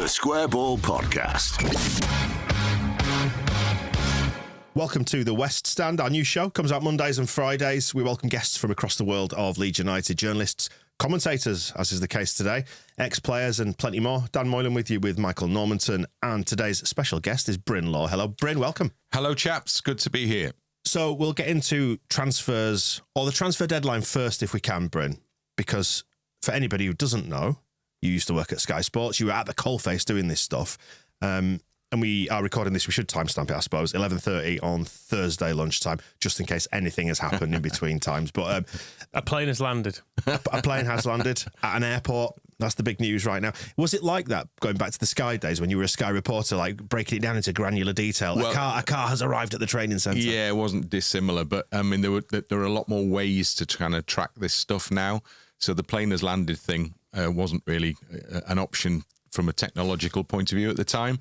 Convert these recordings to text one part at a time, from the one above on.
The Square Ball Podcast. Welcome to The West Stand. Our new show comes out Mondays and Fridays. We welcome guests from across the world of Leeds United, journalists, commentators, as is the case today, ex-players and plenty more. Dan Moylan with you with Michael Normanton, and today's special guest is Bryn Law. Hello, Bryn, welcome. Hello, chaps. Good to be here. So we'll get into transfers, or the transfer deadline first if we can, Bryn, because for anybody who doesn't know, you used to work at Sky Sports, you were at the coalface doing this stuff. And we are recording this, we should timestamp it, I suppose, 11:30 on Thursday lunchtime, just in case anything has happened in between times. But a plane has landed. A plane has landed at an airport. That's the big news right now. Was it like that, going back to the Sky days, when you were a Sky reporter, like breaking it down into granular detail? Well, a car has arrived at the training centre. Yeah, it wasn't dissimilar, but I mean, there are a lot more ways to kind of track this stuff now. So the plane has landed thing wasn't really an option from a technological point of view at the time.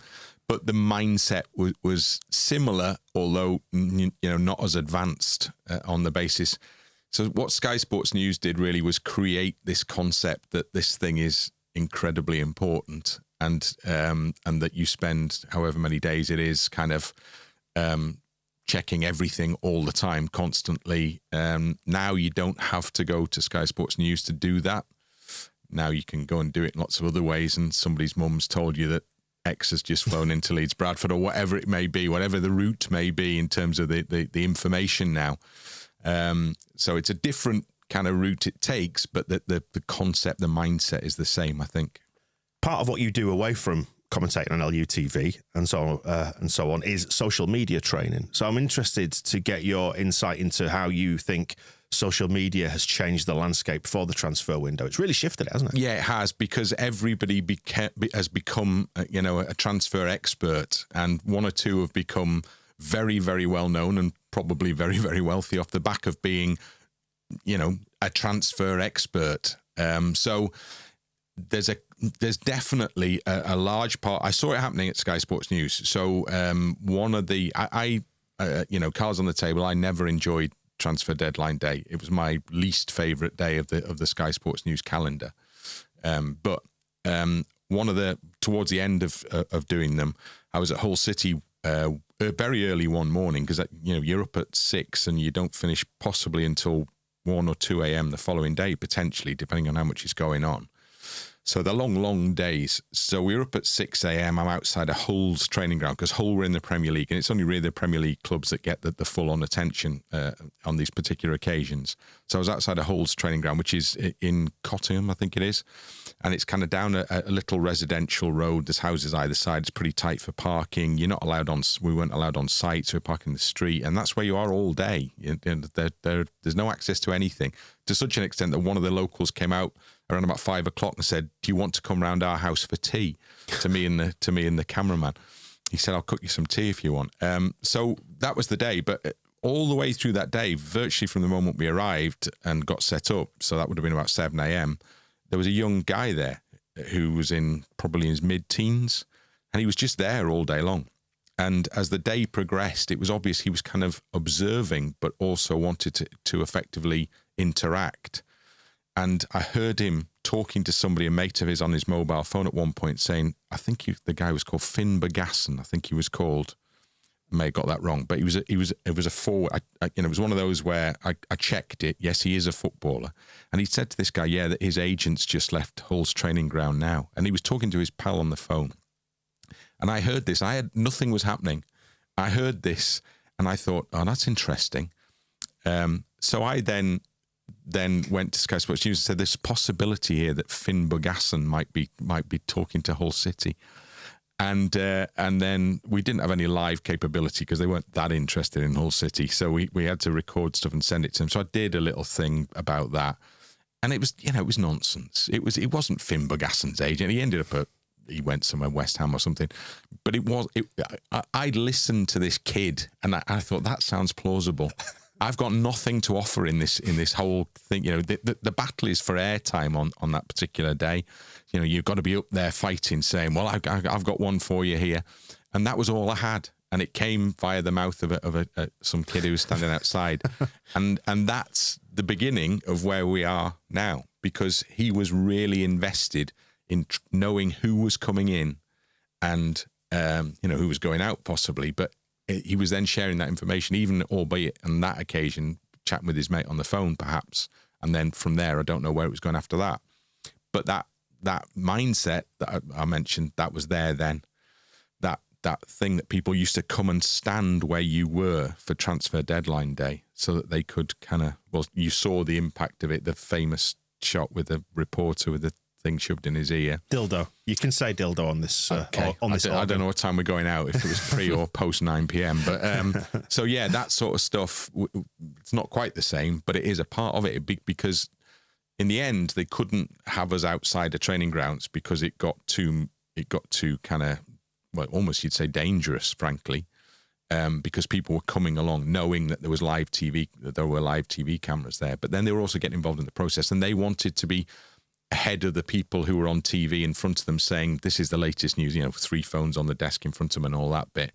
But the mindset was similar, although not as advanced on the basis. So what Sky Sports News did really was create this concept that this thing is incredibly important, and that you spend however many days it is kind of checking everything all the time, constantly. Now you don't have to go to Sky Sports News to do that. Now you can go and do it in lots of other ways, and somebody's mum's told you that X has just flown into Leeds Bradford, or whatever it may be, whatever the route may be in terms of the information now. So it's a different kind of route it takes, but the concept, the mindset is the same, I think. Part of what you do away from commentating on LUTV and so on is social media training. So I'm interested to get your insight into how you think social media has changed the landscape for the transfer window. It's really shifted, hasn't it? Yeah, it has, because everybody has become a transfer expert, and one or two have become very, very well known and probably very, very wealthy off the back of being, a transfer expert. So there's definitely a large part. I saw it happening at Sky Sports News. So one of the cards on the table. I never enjoyed transfer deadline day. It was my least favourite day of the Sky Sports News calendar. But towards the end of doing them, I was at Hull City very early one morning, because you're up at 6 and you don't finish possibly until 1 or 2 a.m. the following day, potentially, depending on how much is going on. So they're long, long days. So we were up at 6 a.m. I'm outside of Hull's training ground, because Hull were in the Premier League, and it's only really the Premier League clubs that get the full-on attention on these particular occasions. So I was outside of Hull's training ground, which is in Cottingham, I think it is. And it's kind of down a little residential road. There's houses either side. It's pretty tight for parking. We weren't allowed on site, so we're parking in the street. And that's where you are all day. There's no access to anything, to such an extent that one of the locals came out around about 5 o'clock and said, "Do you want to come round our house for tea?" to me and the cameraman. He said, "I'll cook you some tea if you want." So that was the day. But all the way through that day, virtually from the moment we arrived and got set up, so that would have been about 7 a.m., there was a young guy there who was probably in his mid-teens, and he was just there all day long. And as the day progressed, it was obvious he was kind of observing, but also wanted to effectively interact. And I heard him talking to somebody, a mate of his, on his mobile phone at one point, saying, I think the guy was called Finn Bogasson, I think he was called. I may have got that wrong, but it was a forward. It was one of those where I checked it. Yes, he is a footballer. And he said to this guy, that his agent's just left Hull's training ground now. And he was talking to his pal on the phone. And I heard this. Nothing was happening. I heard this and I thought, oh, that's interesting. So I then went to Sky Sports News and said, there's a possibility here that Finn Bogasson might be talking to Hull City. And then we didn't have any live capability because they weren't that interested in Hull City. So we had to record stuff and send it to them. So I did a little thing about that. And it was, it was nonsense. It wasn't Finn Bogasson's agent. He ended up he went somewhere, West Ham or something. But I listened to this kid and I thought, that sounds plausible. I've got nothing to offer in this whole thing. The battle is for airtime on that particular day. You've got to be up there fighting, saying, well, I've got one for you here. And that was all I had. And it came via the mouth of some kid who was standing outside. and that's the beginning of where we are now, because he was really invested in knowing who was coming in and who was going out possibly, but he was then sharing that information, even albeit on that occasion, chatting with his mate on the phone, perhaps. And then from there, I don't know where it was going after that. But that mindset that I mentioned, that was there then. That thing that people used to come and stand where you were for transfer deadline day so that they could you saw the impact of it, the famous shot with the reporter with the thing shoved in his ear. Dildo. You can say dildo on this. Okay. I don't know what time we're going out, if it was pre or post 9 p.m. But so yeah, that sort of stuff. It's not quite the same, but it is a part of it because in the end they couldn't have us outside the training grounds because it got too kind of, well, almost you'd say dangerous, frankly, because people were coming along knowing that there were live TV cameras there, but then they were also getting involved in the process, and they wanted to be ahead of the people who were on TV in front of them saying, this is the latest news, 3 phones on the desk in front of them and all that bit.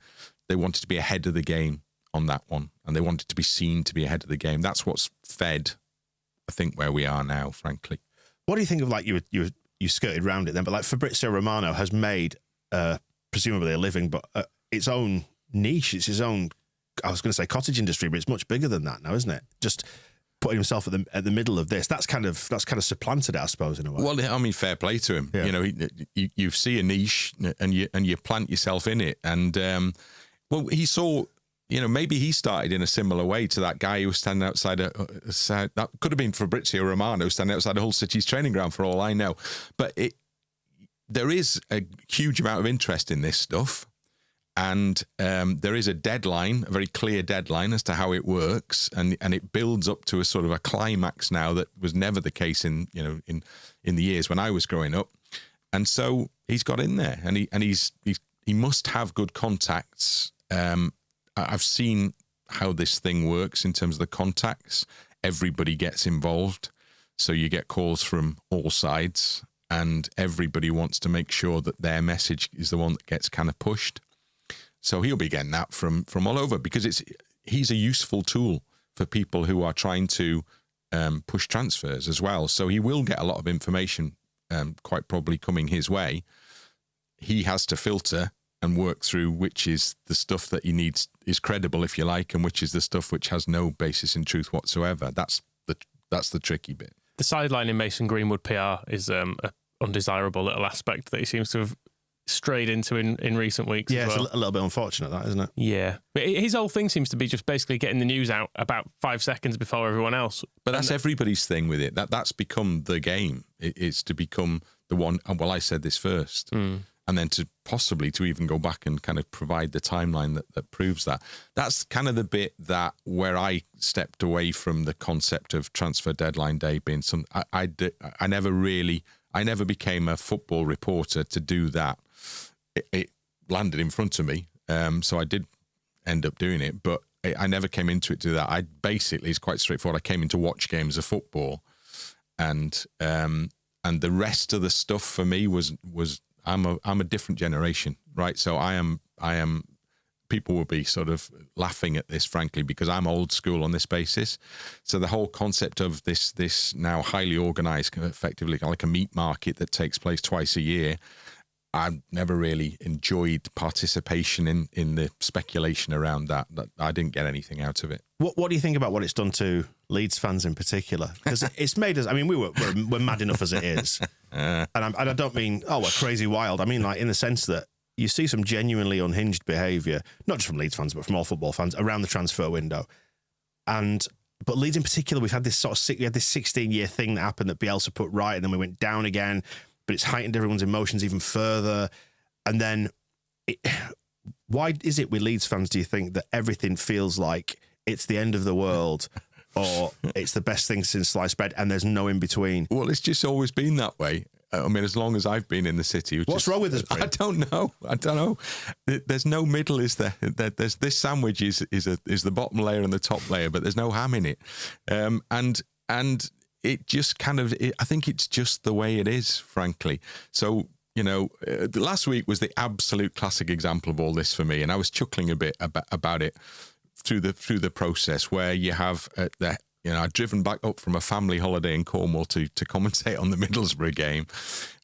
They wanted to be ahead of the game on that one, and they wanted to be seen to be ahead of the game. That's what's fed, I think, where we are now, frankly. What do you think of, like, you skirted around it then, but like Fabrizio Romano has made presumably a living, but its own niche. It's his own, I was going to say cottage industry, but it's much bigger than that now, isn't it? Just putting himself at the middle of this, that's kind of supplanted it, I suppose, in a way. Well, I mean, fair play to him. Yeah. You see a niche and you plant yourself in it, and he saw. Maybe he started in a similar way to that guy who was standing outside that could have been Fabrizio Romano standing outside Hull City's training ground for all I know. But there is a huge amount of interest in this stuff, and there is a deadline, a very clear deadline as to how it works, and it builds up to a sort of a climax now that was never the case in the years when I was growing up. And so he's got in there, and he must have good contacts. I've seen how this thing works in terms of the contacts. Everybody gets involved. So you get calls from all sides, and everybody wants to make sure that their message is the one that gets kind of pushed. So he'll be getting that from all over, because he's a useful tool for people who are trying to push transfers as well. So he will get a lot of information quite probably coming his way. He has to filter and work through which is the stuff that he needs is credible, if you like, and which is the stuff which has no basis in truth whatsoever. That's the tricky bit. The sideline in Mason Greenwood PR is an undesirable little aspect that he seems to have strayed into in recent weeks. Yeah, as well. It's a little bit unfortunate, that, isn't it? Yeah. But his whole thing seems to be just basically getting the news out about 5 seconds before everyone else. But that's everybody's thing with it. That's become the game. It's to become the one, well, I said this first. And then to possibly to even go back and kind of provide the timeline that proves that. That's kind of the bit that where I stepped away from the concept of transfer deadline day being some. I never became a football reporter to do that. It landed in front of me, so I did end up doing it. But I never came into it to do that. I basically, it's quite straightforward. I came in to watch games of football, and the rest of the stuff for me was. I'm a different generation, right? So I am. People will be sort of laughing at this, frankly, because I'm old school on this basis. So the whole concept of this now highly organised, effectively like a meat market that takes place twice a year, I've never really enjoyed participation in the speculation around that. I didn't get anything out of it. What do you think about what it's done to Leeds fans in particular? Because it's made us. I mean, we're mad enough as it is, and I don't mean we're crazy wild. I mean, like, in the sense that you see some genuinely unhinged behaviour, not just from Leeds fans, but from all football fans around the transfer window. But Leeds in particular, we had this 16-year thing that happened that Bielsa put right, and then we went down again. But it's heightened everyone's emotions even further. And then, why is it with Leeds fans, do you think, that everything feels like it's the end of the world or it's the best thing since sliced bread and there's no in between? Well, it's just always been that way. I mean, as long as I've been in the city. What's wrong with us, Bryn? I don't know. There's no middle, is there? There's this sandwich is the bottom layer and the top layer, but there's no ham in it. And it just kind of, I think it's just the way it is, frankly. So, last week was the absolute classic example of all this for me. And I was chuckling a bit about it through the process, where you have I'd driven back up from a family holiday in Cornwall to commentate on the Middlesbrough game.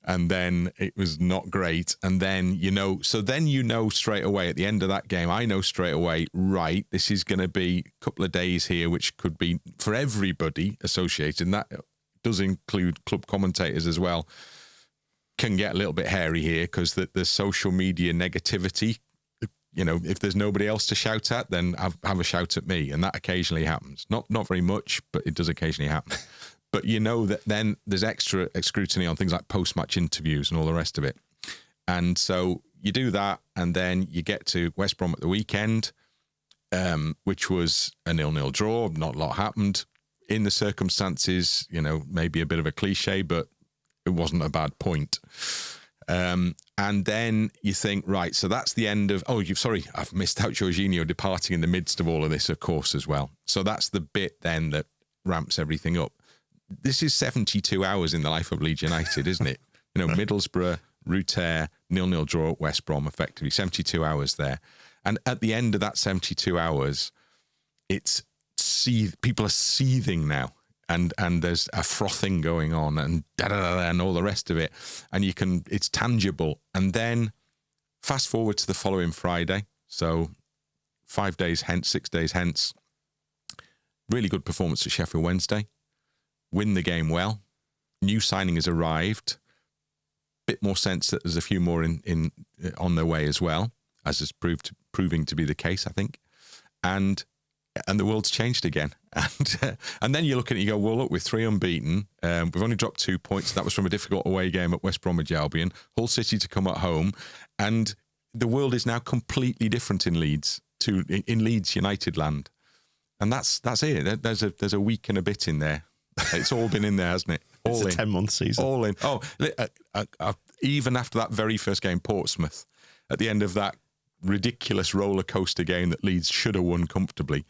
And then it was not great. And then, so then straight away at the end of that game, I know straight away, right, this is going to be a couple of days here, which could be for everybody associated. And that does include club commentators as well. Can get a little bit hairy here because the social media negativity, if there's nobody else to shout at, then have a shout at me. And that occasionally happens. Not very much, but it does occasionally happen. But that then there's extra scrutiny on things like post-match interviews and all the rest of it. And so you do that, and then you get to West Brom at the weekend, which was a 0-0 draw. Not a lot happened. In the circumstances, maybe a bit of a cliche, but it wasn't a bad point. And then you think, right, so that's the end of... I've missed out Jorginho departing in the midst of all of this, of course, as well. So that's the bit then that ramps everything up. This is 72 hours in the life of Leeds United, isn't it? Middlesbrough, Ruter, 0-0 draw at West Brom, effectively 72 hours there. And at the end of that 72 hours, people are seething now. And there's a frothing going on and and all the rest of it. And it's tangible. And then fast forward to the following Friday. So 6 days hence, really good performance at Sheffield Wednesday. Win the game well. New signing has arrived. Bit more sense that there's a few more in on their way as well, as is proving to be the case, I think. And the world's changed again. And then you look at it and you go, well, look, we're 3 unbeaten. We've only dropped 2 points. That was from a difficult away game at West Bromwich Albion. Hull City to come at home. And the world is now completely different in Leeds United land. And that's it. There's a week and a bit in there. It's all been in there, hasn't it? It's a 10-month season. All in. Oh, even after that very first game, Portsmouth, at the end of that ridiculous roller coaster game that Leeds should have won comfortably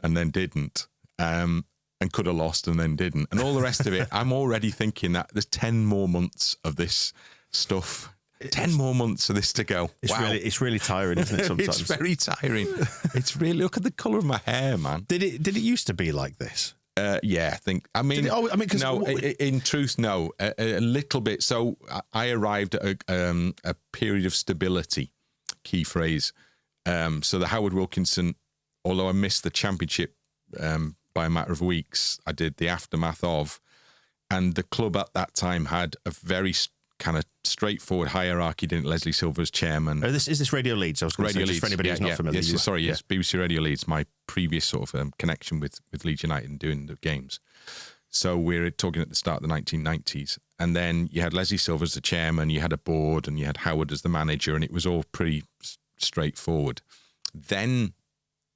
and then didn't, and could have lost and then didn't, and all the rest of it, I'm already thinking that there's 10 more months of this stuff. 10 more months of this to go. Wow. It's really tiring, isn't it, sometimes? It's very tiring. It's really, look at the colour of my hair, man. Did it used to be like this? Yeah, I think. In truth, no. A little bit. So I arrived at a period of stability, key phrase. So the Howard Wilkinson, although I missed the championship by a matter of weeks, I did the aftermath of, and the club at that time had a very kind of straightforward hierarchy, didn't Leslie Silver as chairman. Is this Radio Leeds? I was going to say, just for anybody who's not familiar. Yes, BBC Radio Leeds, my previous sort of connection with Leeds United and doing the games. So we're talking at the start of the 1990s. And then you had Leslie Silver as the chairman, you had a board, and you had Howard as the manager, and it was all pretty straightforward. Then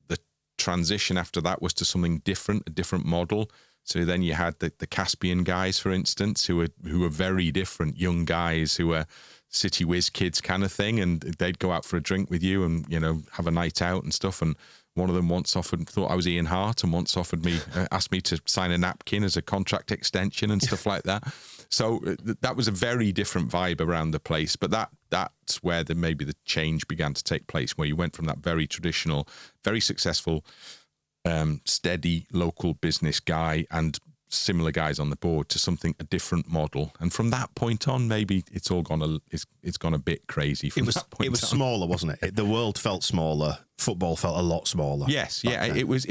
the transition after that was to something different, a different model. So then you had the Caspian guys, for instance, who were very different, young guys who were city whiz kids kind of thing, and they'd go out for a drink with you and have a night out and stuff. And one of them thought I was Ian Hart, and once asked me to sign a napkin as a contract extension and stuff like that. So that was a very different vibe around the place. But that's where maybe the change began to take place, where you went from that very traditional, very successful, steady local business guy and similar guys on the board to a different model. And from that point on, maybe it's all gone it's gone a bit crazy. It was smaller, wasn't it? The world felt smaller. Football felt a lot smaller. Yes, yeah. It was.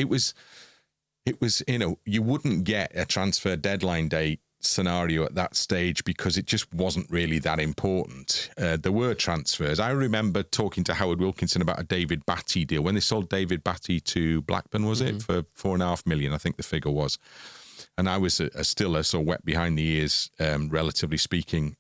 You wouldn't get a transfer deadline day scenario at that stage because it just wasn't really that important. There were transfers. I remember talking to Howard Wilkinson about a David Batty deal when they sold David Batty to Blackburn, was it, for $4.5 million, I think the figure was. And I was still a sort of wet behind the ears, relatively speaking,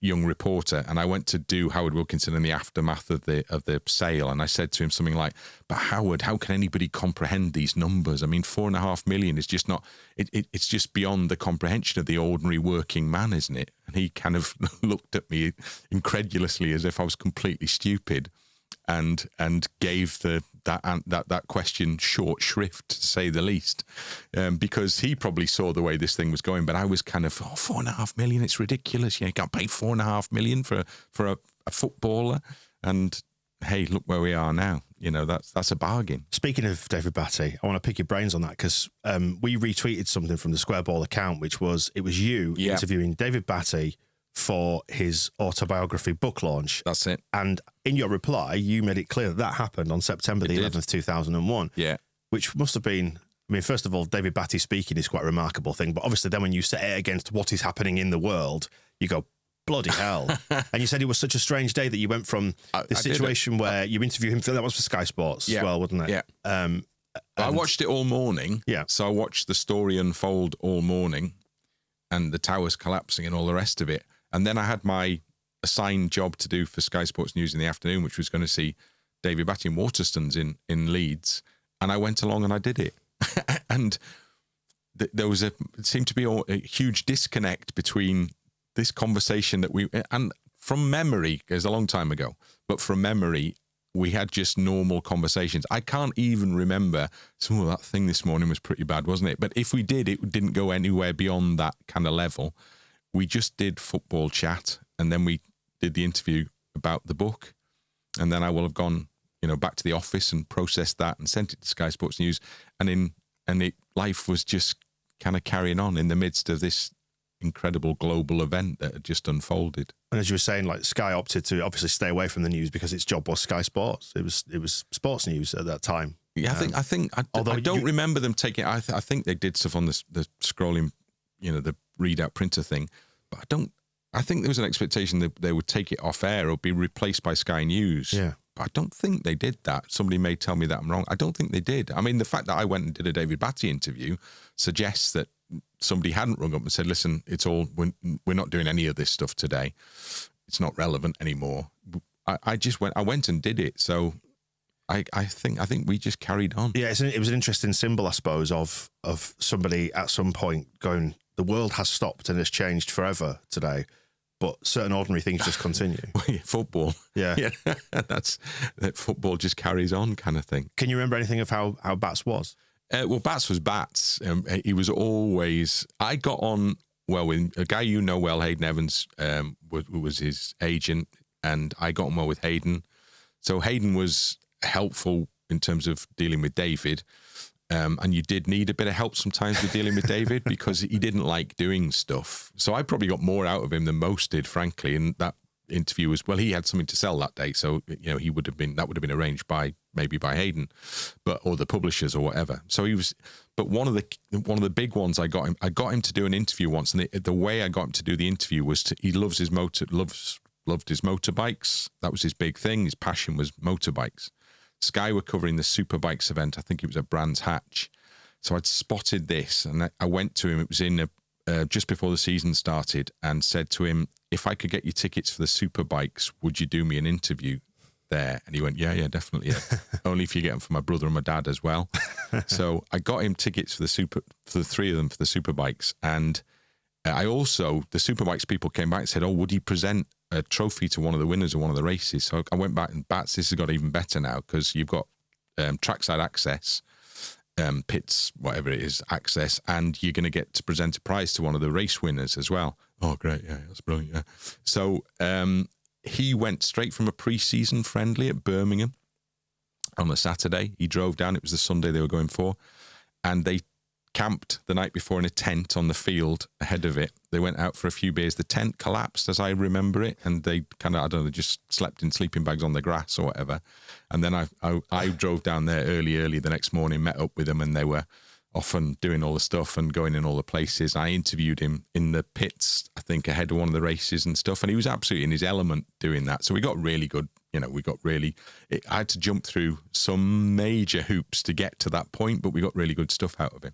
young reporter, and I went to do Howard Wilkinson in the aftermath of the sale, and I said to him something like, "But Howard, how can anybody comprehend these numbers? I mean, $4.5 million is just not. It's just beyond the comprehension of the ordinary working man, isn't it?" And he kind of looked at me incredulously as if I was completely stupid, and gave that question short shrift, to say the least, because he probably saw the way this thing was going. But I was kind of, $4.5 million, it's ridiculous. You can't pay $4.5 million for a footballer. And hey, look where we are now. that's a bargain. Speaking of David Batty, I want to pick your brains on that because we retweeted something from the Square Ball account, which was you interviewing David Batty for his autobiography book launch. That's it. And in your reply, you made it clear that happened on September the 11th, 2001. Yeah. Which must have been, I mean, first of all, David Batty speaking is quite a remarkable thing, but obviously then when you set it against what is happening in the world, you go, bloody hell. And you said it was such a strange day that you went from this situation where you interview him, that was for Sky Sports as well, wasn't it? Yeah. I watched it all morning. Yeah. So I watched the story unfold all morning and the towers collapsing and all the rest of it. And then I had my assigned job to do for Sky Sports News in the afternoon, which was going to see David Batty in Waterstones in Leeds. And I went along and I did it. And there was it seemed to be a huge disconnect between this conversation that and from memory, it was a long time ago, but from memory, we had just normal conversations. I can't even remember, that thing this morning was pretty bad, wasn't it? But if we did, it didn't go anywhere beyond that kind of level. We just did football chat, and then we did the interview about the book. And then I will have gone, back to the office and processed that and sent it to Sky Sports News. Life was just kind of carrying on in the midst of this incredible global event that had just unfolded. And as you were saying, like Sky opted to obviously stay away from the news because its job was Sky Sports. It was sports news at that time. Yeah, I don't remember them taking. I think they did stuff on the scrolling, the readout printer thing, but I think there was an expectation that they would take it off air or be replaced by Sky News. Yeah. But I don't think they did that. Somebody may tell me that I'm wrong. I don't think they did. I mean, the fact that I went and did a David Batty interview suggests that somebody hadn't rung up and said, listen, we're not doing any of this stuff today. It's not relevant anymore. I went and did it. So I think we just carried on. Yeah, it was an interesting symbol, I suppose, of somebody at some point going, the world has stopped and has changed forever today, but certain ordinary things just continue. Football. Yeah. That football just carries on kind of thing. Can you remember anything of how Bats was? Well, Bats was Bats. He was always... I got on well with a guy well, Hayden Evans, was his agent, and I got on well with Hayden. So Hayden was helpful in terms of dealing with David, and you did need a bit of help sometimes with dealing with David because he didn't like doing stuff. So I probably got more out of him than most did, frankly, and that interview was, he had something to sell that day, so that would have been arranged by Hayden, or the publishers or whatever. So he was, but one of the big ones I got him to do an interview once, and the way I got him to do the interview was he loved his motorbikes. That was his big thing. His passion was motorbikes. Sky were covering the Superbikes event. I think it was at Brands Hatch. So I'd spotted this, and I went to him. It was in just before the season started, and said to him, if I could get you tickets for the Superbikes, would you do me an interview there? And he went, yeah, definitely. Yeah. Only if you get them for my brother and my dad as well. So I got him tickets for the three of them for the Superbikes. And the Superbikes people came back and said, would he present a trophy to one of the winners of one of the races? So I went back and Bats, this has got even better now because you've got trackside access, pits, whatever it is, access, and you're going to get to present a prize to one of the race winners as well. Oh, great. Yeah, that's brilliant. Yeah. So he went straight from a pre-season friendly at Birmingham on a Saturday. He drove down. It was the Sunday they were going for, and they camped the night before in a tent on the field ahead of it. They went out for a few beers. The tent collapsed, as I remember it, and they kind of, they just slept in sleeping bags on the grass or whatever. And then I drove down there early the next morning, met up with them, and they were off and doing all the stuff and going in all the places. I interviewed him in the pits, I think, ahead of one of the races and stuff, and he was absolutely in his element doing that. So we got really good. I had to jump through some major hoops to get to that point, but we got really good stuff out of him.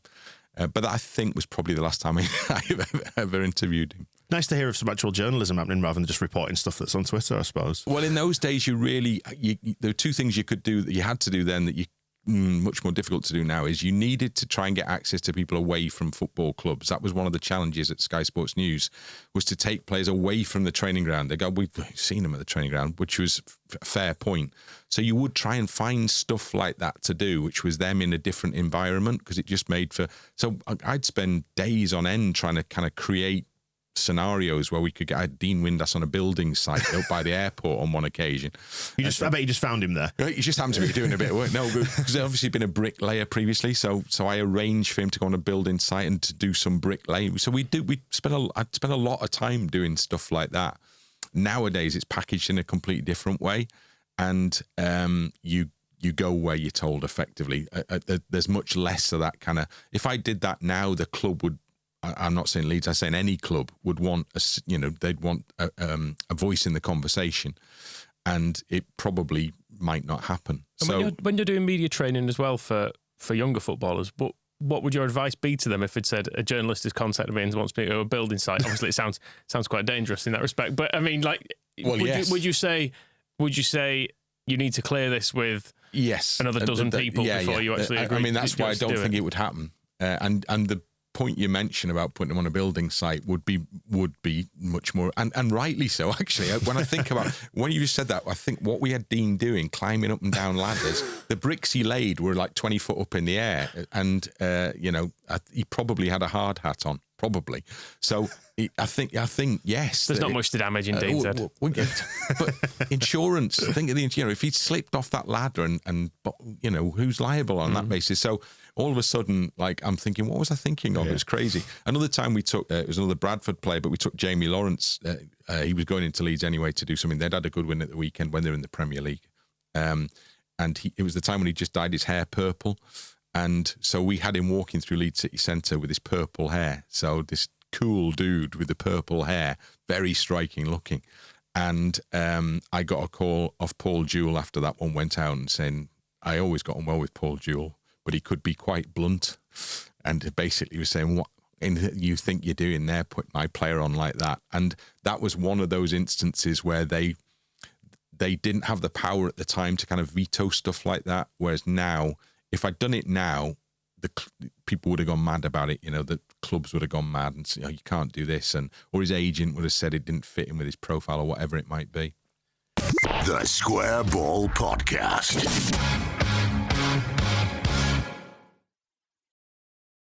But that, I think, was probably the last time I've ever interviewed him. Nice to hear of some actual journalism happening rather than just reporting stuff that's on Twitter, I suppose. Well, in those days, there were two things you could do that you had to do then that you much more difficult to do now. Is you needed to try and get access to people away from football clubs. That was one of the challenges at Sky Sports News, was to take players away from the training ground. They go, we've seen them at the training ground, which was a fair point. So you would try and find stuff like that to do, which was them in a different environment, because it just made for... So I'd spend days on end trying to kind of create scenarios where we could get Dean Windass on a building site up by the airport on one occasion. I bet you just found him there. He just happened to be doing a bit of work. No, because he'd obviously been a bricklayer previously, so I arranged for him to go on a building site and to do some bricklaying. So I'd spent a lot of time doing stuff like that. Nowadays, it's packaged in a completely different way, and you go where you're told effectively. There's much less of that kind of. If I did that now, the club would. I'm not saying Leeds. I'm saying any club would want they'd want a voice in the conversation, and it probably might not happen. And so when you're doing media training as well for younger footballers, what would your advice be to them if it said a journalist has contacted me and wants me to a building site? Obviously, it sounds quite dangerous in that respect. But I mean, like, would you say you need to clear this with another dozen people before you actually agree? I mean, that's why I don't think it would happen. And the point you mentioned about putting them on a building site would be much more, and rightly so, actually. When I think about, when you said that, I think what we had Dean doing, climbing up and down ladders, the bricks he laid were like 20 foot up in the air, and he probably had a hard hat on, probably. So I think yes. There's not much to damage in Dean's head. But insurance, think of the if he'd slipped off that ladder and who's liable on that basis? So all of a sudden, like, I'm thinking, what was I thinking of? It was crazy. Another time we took, it was another Bradford player, but we took Jamie Lawrence. He was going into Leeds anyway to do something. They'd had a good win at the weekend when they were in the Premier League. And it was the time when he just dyed his hair purple. And so we had him walking through Leeds City Centre with his purple hair. So this cool dude with the purple hair, very striking looking. And I got a call off Paul Jewell after that one went out and saying, I always got on well with Paul Jewell, but he could be quite blunt. And basically was saying, what you think you're doing there, put my player on like that? And that was one of those instances where they didn't have the power at the time to kind of veto stuff like that. Whereas now, if I'd done it now, the people would have gone mad about it. The clubs would have gone mad and said, you can't do this. Or his agent would have said it didn't fit in with his profile or whatever it might be. The Square Ball Podcast.